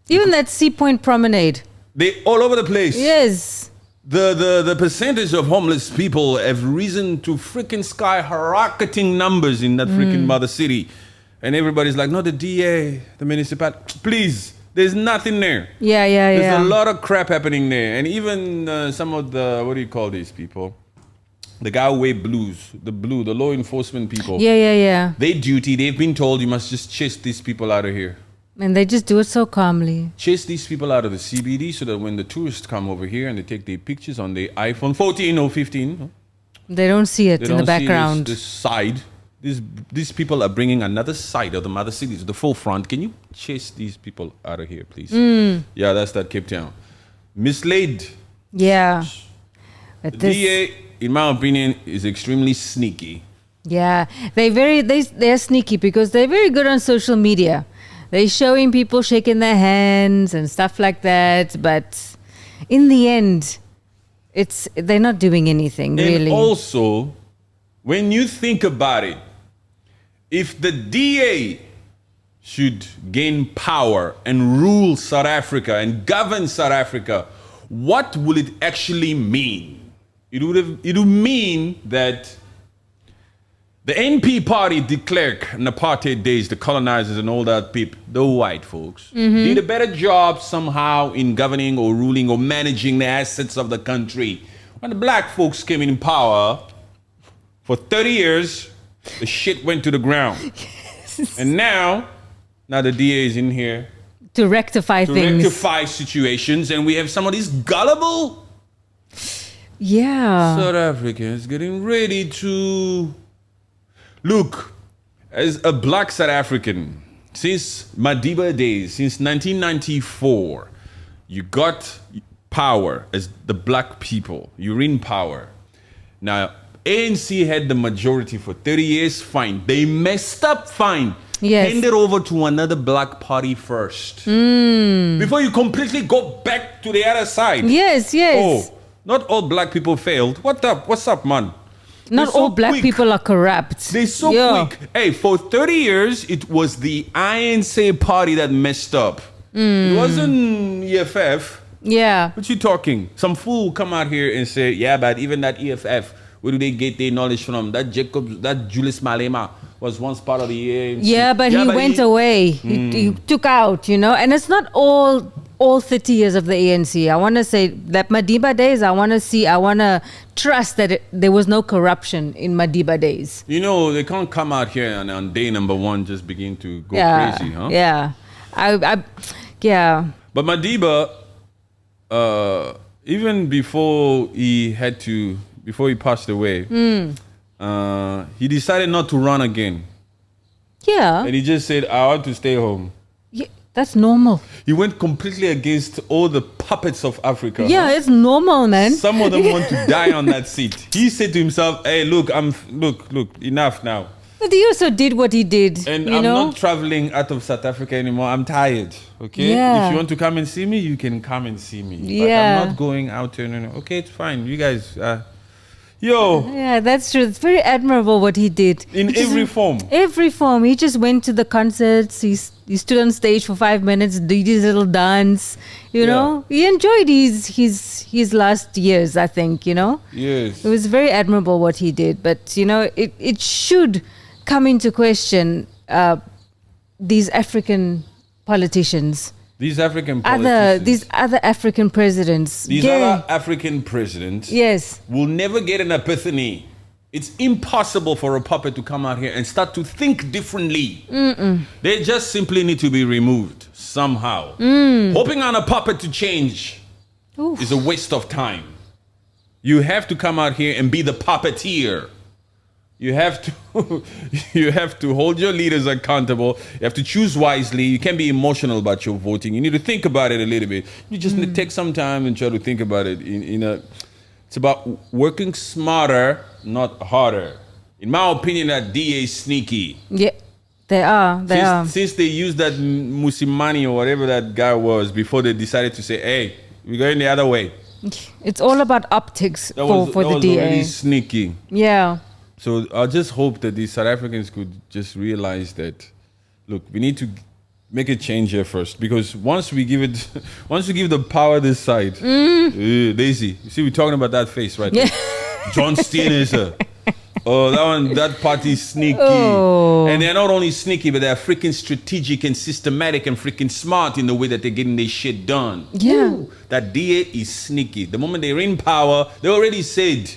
Even that Sea Point Promenade. They all over the place. Yes. The percentage of homeless people have risen to freaking skyrocketing numbers in that freaking mother city. And everybody's like, no, the DA, the municipality. Please. There's nothing there. Yeah. There's a lot of crap happening there. And even some of the, what do you call these people? The guy who wear the law enforcement people. Yeah. Their duty, they've been told you must just chase these people out of here. And they just do it so calmly. Chase these people out of the CBD so that when the tourists come over here and they take their pictures on their iPhone 14 or 15. They don't see it They in the don't see background. this side. These people are bringing another side of the mother city to the forefront. Can you chase these people out of here, please? Yeah, that's that Cape Town. Mislaid. Yeah. But The DA, in my opinion, is extremely sneaky. Yeah, they're sneaky because they're very good on social media. They're showing people shaking their hands and stuff like that, but in the end, they're not doing anything really. And also, when you think about it, if the DA should gain power and rule South Africa and govern South Africa, what will it actually mean? It would mean that the NP party declared in apartheid days, the colonizers and all that people, the white folks, did a better job somehow in governing or ruling or managing the assets of the country. When the black folks came in power, for 30 years, the shit went to the ground. And now the DA is in here to rectify things. Rectify situations, and we have some of these gullible South Africans getting ready to look. As a black South African, since Madiba days, since 1994, you got power as the black people. You're in power. Now, ANC had the majority for 30 years, fine. They messed up, fine. Yes. Hand it over to another black party first. Before you completely go back to the other side. Yes, yes. Oh, not all black people failed. What up? What's up, man? Not They're so all black quick. people are corrupt. They're so quick. Hey, for 30 years, it was the ANC party that messed up. It wasn't EFF. Yeah. What you talking? Some fool will come out here and say, yeah, but even that EFF, where do they get their knowledge from? That Julius Malema was once part of the ANC. Yeah, but he went away. He took out, and it's not all 30 years of the ANC. I want to say that Madiba days, I want to trust that there was no corruption in Madiba days. They can't come out here and on day number one just begin to go crazy, huh? Yeah. Yeah. But Madiba, even before he passed away, he decided not to run again. Yeah. And he just said, I want to stay home. Yeah, that's normal. He went completely against all the puppets of Africa. Yeah, it's normal, man. Some of them want to die on that seat. He said to himself, hey, look, enough now. But he also did what he did. And I'm not traveling out of South Africa anymore. I'm tired. Okay? Yeah. If you want to come and see me, you can come and see me. Yeah. But I'm not going out there. No. Okay, it's fine. You guys, Yeah, that's true. It's very admirable what he did. In every form. Every form. He just went to the concerts. He stood on stage for 5 minutes, did his little dance. You know, he enjoyed his last years, I think, Yes. It was very admirable what he did. But, it should come into question these African politicians. These African politicians. These other African presidents. These other African presidents. Yes. Will never get an epiphany. It's impossible for a puppet to come out here and start to think differently. They just simply need to be removed somehow. Hoping on a puppet to change is a waste of time. You have to come out here and be the puppeteer. You have to hold your leaders accountable. You have to choose wisely. You can't be emotional about your voting. You need to think about it a little bit. You just need to take some time and try to think about it. It's about working smarter, not harder. In my opinion, that DA is sneaky. Yeah, they are. Since they used that Musimani or whatever that guy was before they decided to say, hey, we're going the other way. It's all about optics for the DA. Really sneaky. Yeah. So I just hope that these South Africans could just realize that, look, we need to make a change here first, because once we give the power this side, Daisy, you see, we're talking about that face right there. John Steenhuisen. That party is sneaky. And they're not only sneaky, but they're freaking strategic and systematic and freaking smart in the way that they're getting their shit done. Yeah. Ooh, that DA is sneaky. The moment they're in power, they already said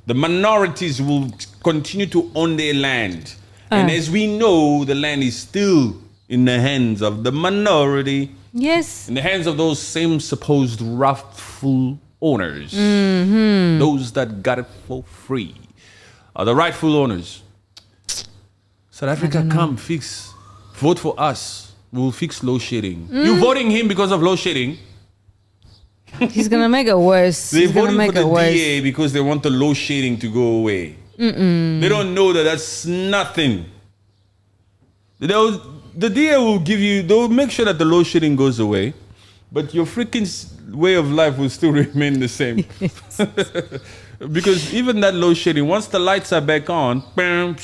the minorities will continue to own their land. And as we know, the land is still in the hands of the minority. Yes. In the hands of those same supposed rightful owners. Those that got it for free are the rightful owners. South Africa, come, vote for us. We'll fix load shedding. You voting him because of load shedding? He's going to make it worse. They're voting for the DA because they want the load shedding to go away. They don't know that that's nothing. The DA will they'll make sure that the load shedding goes away, but your freaking way of life will still remain the same. Because even that load shedding, once the lights are back on, bam,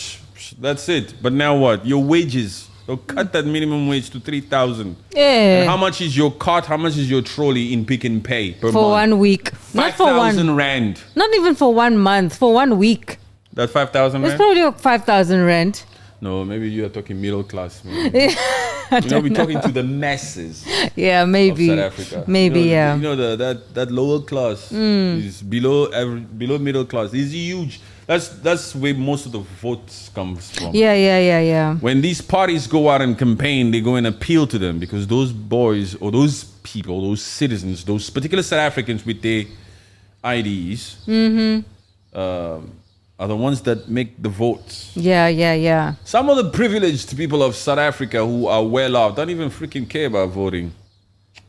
that's it. But now what? Your wages. They'll cut that minimum wage to 3,000. Yeah. And how much is your cart? How much is your trolley in Pick and Pay per month? For 1 week. Not for 5,000 rand. Not even for 1 month. For 1 week. That 5,000 rand? It's probably 5,000 rand. No, maybe you are talking middle class. We're talking to the masses. Yeah, maybe. Of South Africa. Maybe, yeah. That lower class is below middle class. It's huge. That's where most of the votes comes from. Yeah. When these parties go out and campaign, they go and appeal to them, because those boys or those people, those citizens, those particular South Africans with their IDs, are the ones that make the votes. Yeah. Some of the privileged people of South Africa who are well off don't even freaking care about voting.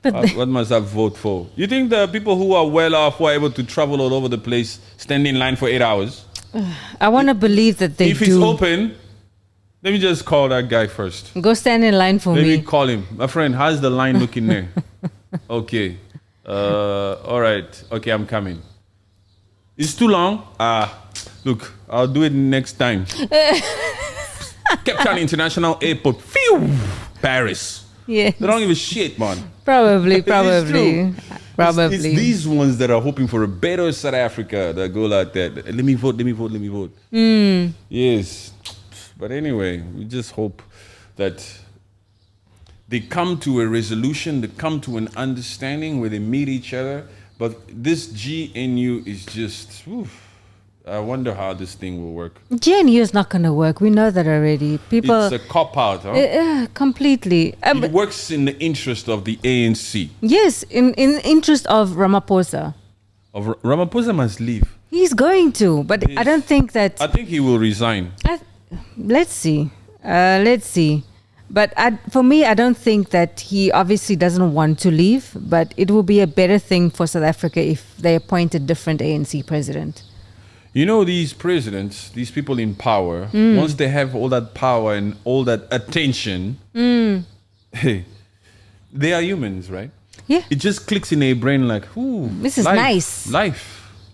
But What must I vote for? You think the people who are well off, who are able to travel all over the place, stand in line for 8 hours? I want to believe that they If do. it's open, let me just call that guy first. Go stand in line for Let me me. call him. My friend, how's the line looking there? Okay. All right. Okay, I'm coming. It's too long? Look, I'll do it next time. Cape Town International Airport. Phew! Paris. Yes. They don't give a shit, man. Probably. It's true. Probably. It's these ones that are hoping for a better South Africa that go like that. Let me vote. Yes. But anyway, we just hope that they come to a resolution, they come to an understanding where they meet each other. But this GNU is just, I wonder how this thing will work. GNU is not going to work. We know that already. People. It's a cop-out, huh? Completely. It works in the interest of the ANC. Yes, in interest of Ramaphosa. Ramaphosa must leave. He's going to, but I don't think that. I think he will resign. Let's see. But for me, I don't think that he obviously doesn't want to leave, but it will be a better thing for South Africa if they appoint a different ANC president. You know, these presidents, these people in power, once they have all that power and all that attention, hey, they are humans, right? Yeah. It just clicks in their brain like, ooh, This is nice.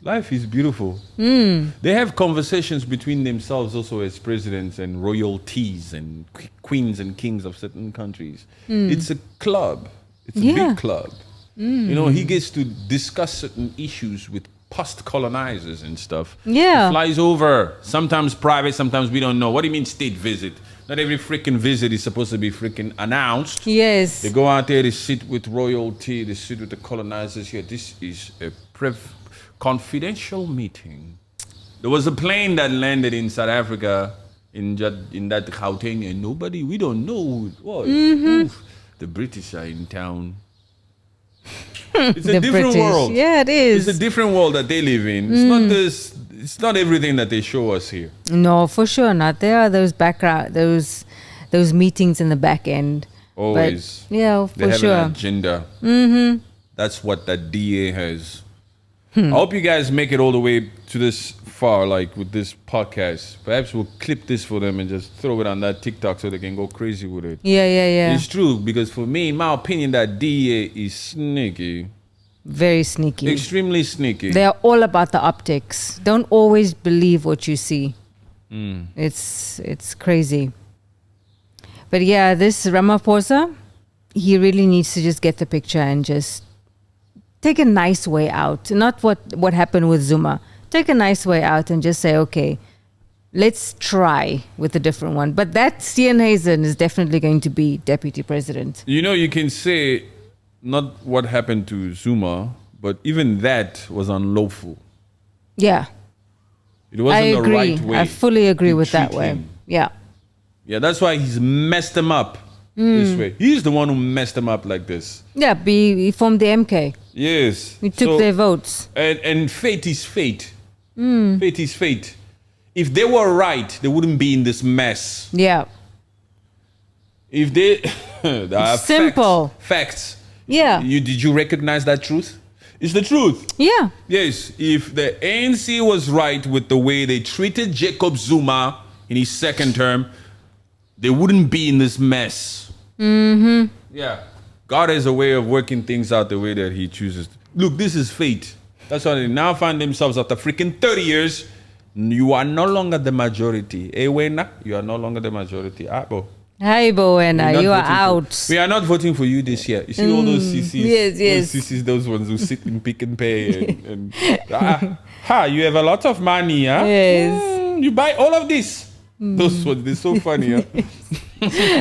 Life is beautiful. They have conversations between themselves also as presidents and royalties and queens and kings of certain countries. It's a club. It's a big club. You know, he gets to discuss certain issues with past colonizers and stuff. Yeah. He flies over, sometimes private, sometimes we don't know. What do you mean state visit? Not every freaking visit is supposed to be freaking announced. Yes. They go out there, they sit with royalty, they sit with the colonizers here. This is a confidential meeting. There was a plane that landed in South Africa in that Gauteng, and we don't know who it was. Oof, the British are in town. It's a different world. Yeah, it is. It's a different world that they live in. It's not this. It's not everything that they show us here. No, for sure not. There are those those meetings in the back end. Always. But, yeah, They for have sure. an agenda. That's what that DA has. I hope you guys make it all the way to this far, like with this podcast. Perhaps we'll clip this for them and just throw it on that TikTok so they can go crazy with it. Yeah. It's true, because for me, in my opinion, that DA is sneaky. Very sneaky. Extremely sneaky. They are all about the optics. Don't always believe what you see. It's crazy. But yeah, this Ramaphosa, he really needs to just get the picture and just take a nice way out. Not what happened with Zuma. Take a nice way out and just say, okay, let's try with a different one. But that Steenhuisen is definitely going to be deputy president. You know, you can say not what happened to Zuma, but even that was unlawful. Yeah. It wasn't the right way. I fully agree to with that treat way. him. Yeah. Yeah, that's why he's messed him up this way. He's the one who messed him up like this. Yeah, he formed the MK. Yes. He took their votes. And fate is fate. Fate is fate. If they were right, they wouldn't be in this mess. Yeah. If they... there are Simple. Facts. Yeah. Did you recognize that truth? It's the truth. Yeah. Yes. If the ANC was right with the way they treated Jacob Zuma in his second term, they wouldn't be in this mess. Yeah. God has a way of working things out the way that he chooses. Look, this is fate. That's why they now find themselves after freaking 30 years. You are no longer the majority. Wena, you are no longer the majority. Abo. Hi, Boena, you are out. We are not voting for you this year. You see all those CCs? Yes. Those CCs, those ones who sit in Pick and Pay. You have a lot of money, huh? Yes. You buy all of this. Those ones, they're so funny, huh?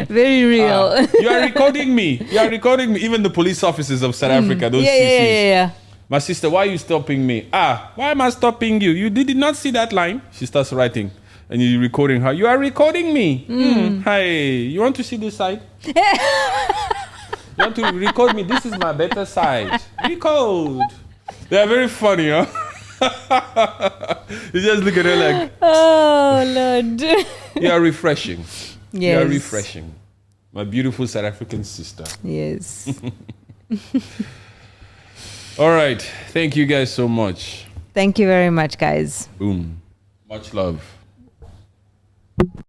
Very real. You are recording me. Even the police officers of South Africa, those CCs. Yeah. My sister, why are you stopping me? Why am I stopping you? You did not see that line? She starts writing. And you're recording her. You are recording me. Hey, you want to see this side? You want to record me? This is my better side. Record. They are very funny, huh? You just look at her like, oh, Lord. you are refreshing. Yes. You are refreshing. My beautiful South African sister. Yes. All right. Thank you guys so much. Thank you very much, guys. Boom. Much love.